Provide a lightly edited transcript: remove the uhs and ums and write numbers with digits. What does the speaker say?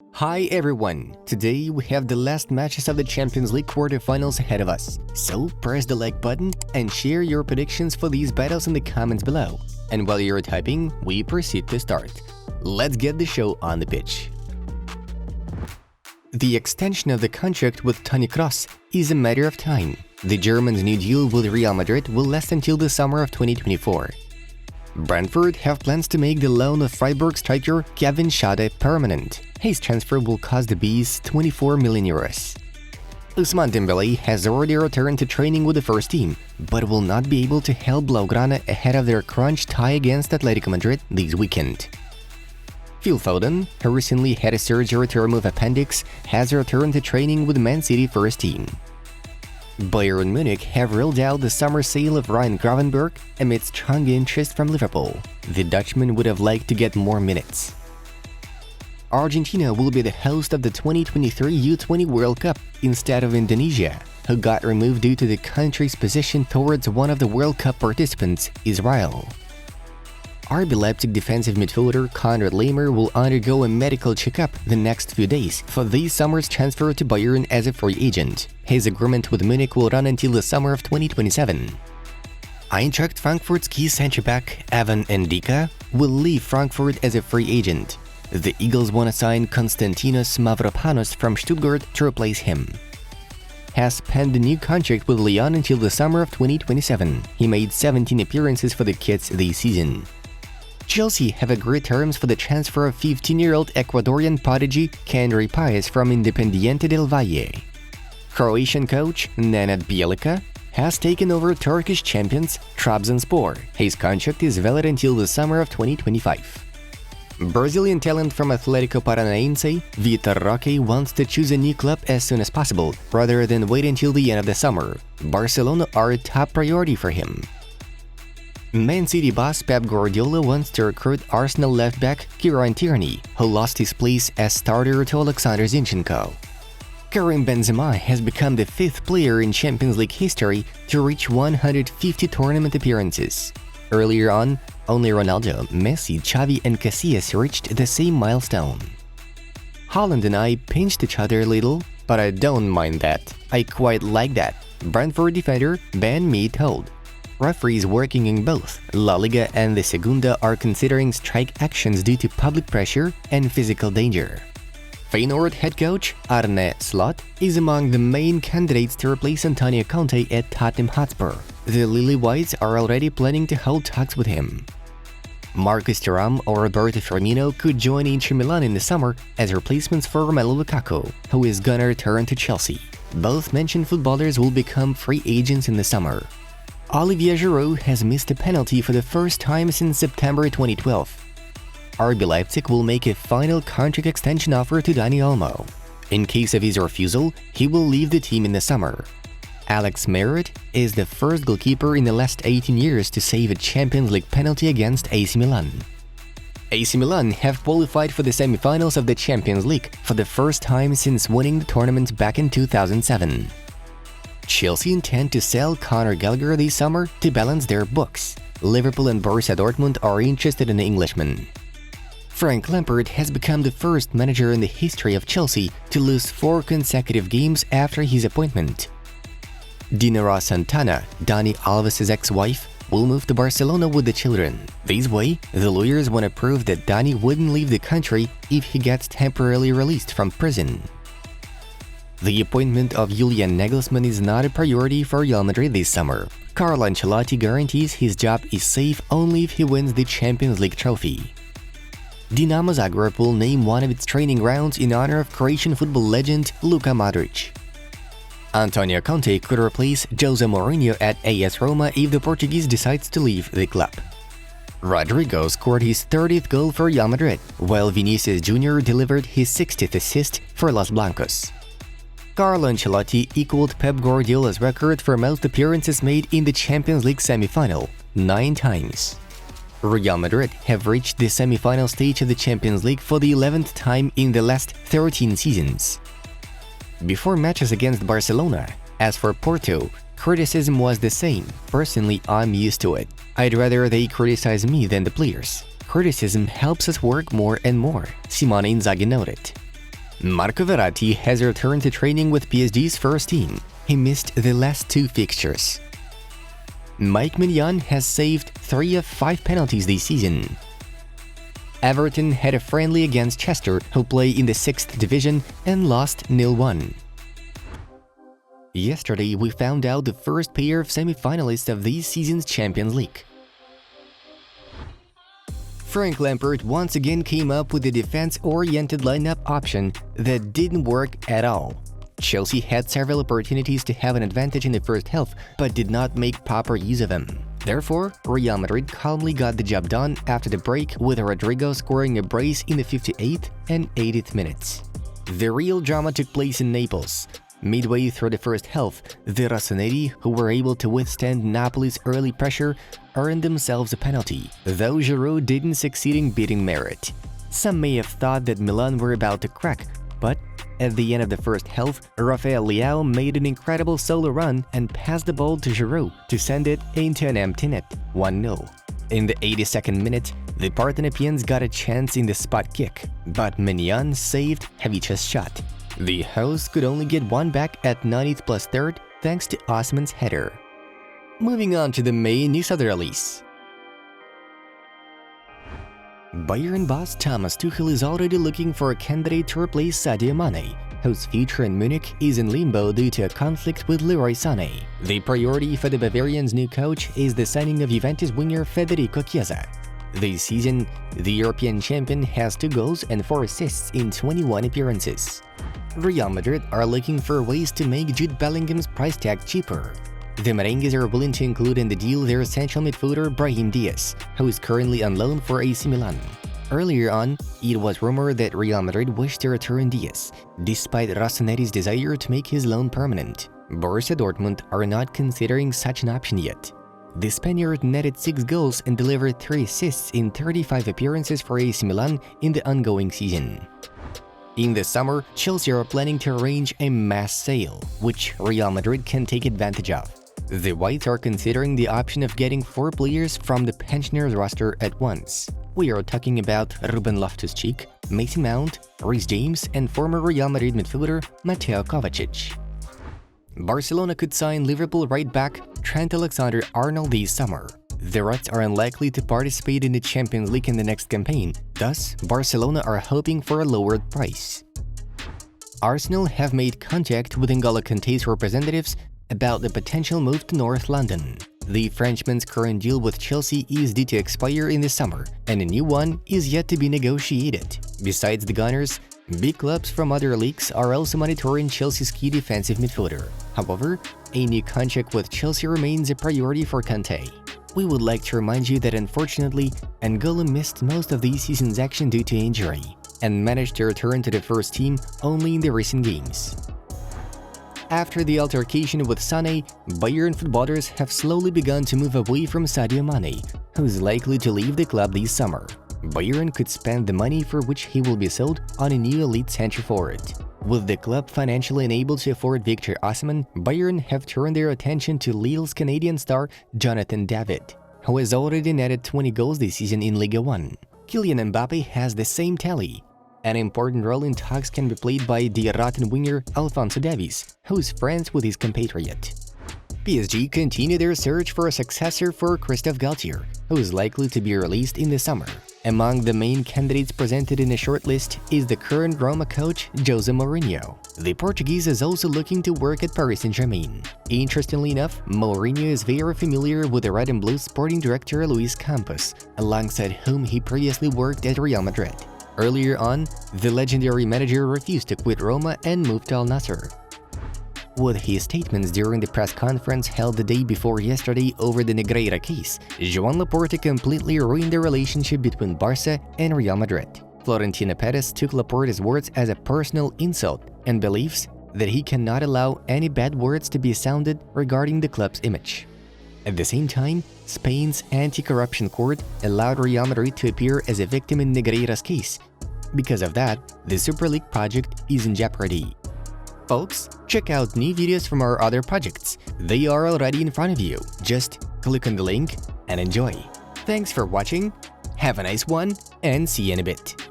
Hi everyone! Today we have the last matches of the Champions League quarterfinals ahead of us. So press the like button and share your predictions for these battles in the comments below. And while you're typing, we proceed to start. Let's get the show on the pitch. The extension of the contract with Toni Kroos is a matter of time. The German's new deal with Real Madrid will last until the summer of 2024. Brentford have plans to make the loan of Freiburg striker Kevin Schade permanent. His transfer will cost the Bees 24 million euros. Ousmane Dembélé has already returned to training with the first team, but will not be able to help Blaugrana ahead of their crunch tie against Atletico Madrid this weekend. Phil Foden, who recently had a surgery to remove appendix, has returned to training with the Man City first team. Bayern Munich have ruled out the summer sale of Ryan Gravenberch amid strong interest from Liverpool. The Dutchman would have liked to get more minutes. Argentina will be the host of the 2023 U20 World Cup instead of Indonesia, who got removed due to the country's position towards one of the World Cup participants, Israel. RB Leipzig defensive midfielder Konrad Laimer will undergo a medical checkup the next few days for this summer's transfer to Bayern as a free agent. His agreement with Munich will run until the summer of 2027. Eintracht Frankfurt's key centre-back Evan Ndika will leave Frankfurt as a free agent. The Eagles want to sign Konstantinos Mavropanos from Stuttgart to replace him. Has penned a new contract with Lyon until the summer of 2027. He made 17 appearances for the Kids this season. Chelsea have agreed terms for the transfer of 15-year-old Ecuadorian prodigy Kendry Páez from Independiente del Valle. Croatian coach Nenad Bjelica has taken over Turkish champions Trabzonspor. His contract is valid until the summer of 2025. Brazilian talent from Atlético Paranaense, Vitor Roque wants to choose a new club as soon as possible, rather than wait until the end of the summer. Barcelona are a top priority for him. Man City boss Pep Guardiola wants to recruit Arsenal left-back Kieran Tierney, who lost his place as starter to Alexander Zinchenko. Karim Benzema has become the 5th player in Champions League history to reach 150 tournament appearances. Earlier on, only Ronaldo, Messi, Xavi and Casillas reached the same milestone. Haaland and I pinched each other a little, but I don't mind that. I quite like that, Brentford defender Ben Mee told. Referees working in both La Liga and the Segunda are considering strike actions due to public pressure and physical danger. Feyenoord head coach Arne Slot is among the main candidates to replace Antonio Conte at Tottenham Hotspur. The Lily Whites are already planning to hold talks with him. Marcus Thuram or Roberto Firmino could join Inter Milan in the summer as replacements for Romelu Lukaku, who is gonna return to Chelsea. Both mentioned footballers will become free agents in the summer. Olivier Giroud has missed a penalty for the first time since September 2012. RB Leipzig will make a final contract extension offer to Dani Olmo. In case of his refusal, he will leave the team in the summer. Alex Meret is the first goalkeeper in the last 18 years to save a Champions League penalty against AC Milan. AC Milan have qualified for the semi-finals of the Champions League for the first time since winning the tournament back in 2007. Chelsea intend to sell Conor Gallagher this summer to balance their books. Liverpool and Borussia Dortmund are interested in the Englishman. Frank Lampard has become the first manager in the history of Chelsea to lose 4 consecutive games after his appointment. Dinara Santana, Dani Alves' ex-wife, will move to Barcelona with the children. This way, the lawyers want to prove that Dani wouldn't leave the country if he gets temporarily released from prison. The appointment of Julian Nagelsmann is not a priority for Real Madrid this summer. Carlo Ancelotti guarantees his job is safe only if he wins the Champions League trophy. Dinamo Zagreb will name one of its training grounds in honor of Croatian football legend Luka Modric. Antonio Conte could replace Jose Mourinho at AS Roma if the Portuguese decides to leave the club. Rodrigo scored his 30th goal for Real Madrid, while Vinicius Jr. delivered his 60th assist for Los Blancos. Carlo Ancelotti equaled Pep Guardiola's record for most appearances made in the Champions League semi-final, 9 times. Real Madrid have reached the semi-final stage of the Champions League for the 11th time in the last 13 seasons. Before matches against Barcelona, as for Porto, criticism was the same. Personally, I'm used to it. I'd rather they criticize me than the players. Criticism helps us work more and more, Simone Inzaghi noted. Marco has returned to training with PSG's first team. He missed the last 2 fixtures. Mike Mignon has saved 3 of 5 penalties this season. Everton had a friendly against Chester, who play in the 6th division, and lost 0-1. Yesterday, we found out the first pair of semi-finalists of this season's Champions League. Frank Lampard once again came up with a defense-oriented lineup option that didn't work at all. Chelsea had several opportunities to have an advantage in the first half, but did not make proper use of them. Therefore, Real Madrid calmly got the job done after the break, with Rodrigo scoring a brace in the 58th and 80th minutes. The real drama took place in Naples. Midway through the first half, the Rossoneri, who were able to withstand Napoli's early pressure, earned themselves a penalty, though Giroud didn't succeed in beating Merit. Some may have thought that Milan were about to crack, but at the end of the first half, Rafael Leao made an incredible solo run and passed the ball to Giroud to send it into an empty net, 1-0. In the 82nd minute, the Parthenopeans got a chance in the spot kick, but Mignon saved Havic's shot. The hosts could only get one back at 90th plus 3rd thanks to Osman's header. Moving on to the main news of the release. Bayern boss Thomas Tuchel is already looking for a candidate to replace Sadio Mane, whose future in Munich is in limbo due to a conflict with Leroy Sané. The priority for the Bavarians' new coach is the signing of Juventus winger Federico Chiesa. This season, the European champion has 2 goals and 4 assists in 21 appearances. Real Madrid are looking for ways to make Jude Bellingham's price tag cheaper. The Merengues are willing to include in the deal their central midfielder Brahim Diaz, who is currently on loan for AC Milan. Earlier on, it was rumored that Real Madrid wished to return Diaz, despite Rossoneri's desire to make his loan permanent. Borussia Dortmund are not considering such an option yet. The Spaniard netted 6 goals and delivered 3 assists in 35 appearances for AC Milan in the ongoing season. In the summer, Chelsea are planning to arrange a mass sale, which Real Madrid can take advantage of. The Whites are considering the option of getting 4 players from the pensioners roster at once. We are talking about Ruben Loftus-Cheek, Mason Mount, Reece James, and former Real Madrid midfielder Mateo Kovacic. Barcelona could sign Liverpool right-back Trent Alexander-Arnold this summer. The Reds are unlikely to participate in the Champions League in the next campaign, thus Barcelona are hoping for a lowered price. Arsenal have made contact with N'Golo Kanté's representatives about the potential move to North London. The Frenchman's current deal with Chelsea is due to expire in the summer, and a new one is yet to be negotiated. Besides the Gunners, big clubs from other leagues are also monitoring Chelsea's key defensive midfielder. However, a new contract with Chelsea remains a priority for Kanté. We would like to remind you that unfortunately, N'Golo missed most of this season's action due to injury, and managed to return to the first team only in the recent games. After the altercation with Sané, Bayern footballers have slowly begun to move away from Sadio Mane, who is likely to leave the club this summer. Bayern could spend the money for which he will be sold on a new elite centre forward. With the club financially unable to afford Victor Osimhen, Bayern have turned their attention to Lille's Canadian star Jonathan David, who has already netted 20 goals this season in Ligue 1. Kylian Mbappe has the same tally. An important role in talks can be played by the Rotten winger Alphonso Davies, who is friends with his compatriot. PSG continue their search for a successor for Christophe Galtier, who is likely to be released in the summer. Among the main candidates presented in the shortlist is the current Roma coach Jose Mourinho. The Portuguese is also looking to work at Paris Saint-Germain. Interestingly enough, Mourinho is very familiar with the Red and Blue sporting director Luis Campos, alongside whom he previously worked at Real Madrid. Earlier on, the legendary manager refused to quit Roma and moved to Al Nassr. With his statements during the press conference held the day before yesterday over the Negreira case, Joan Laporta completely ruined the relationship between Barca and Real Madrid. Florentino Perez took Laporta's words as a personal insult and believes that he cannot allow any bad words to be sounded regarding the club's image. At the same time, Spain's anti-corruption court allowed Real Madrid to appear as a victim in Negreira's case. Because of that, the Super League project is in jeopardy. Folks, check out new videos from our other projects. They are already in front of you. Just click on the link and enjoy. Thanks for watching, have a nice one, and see you in a bit.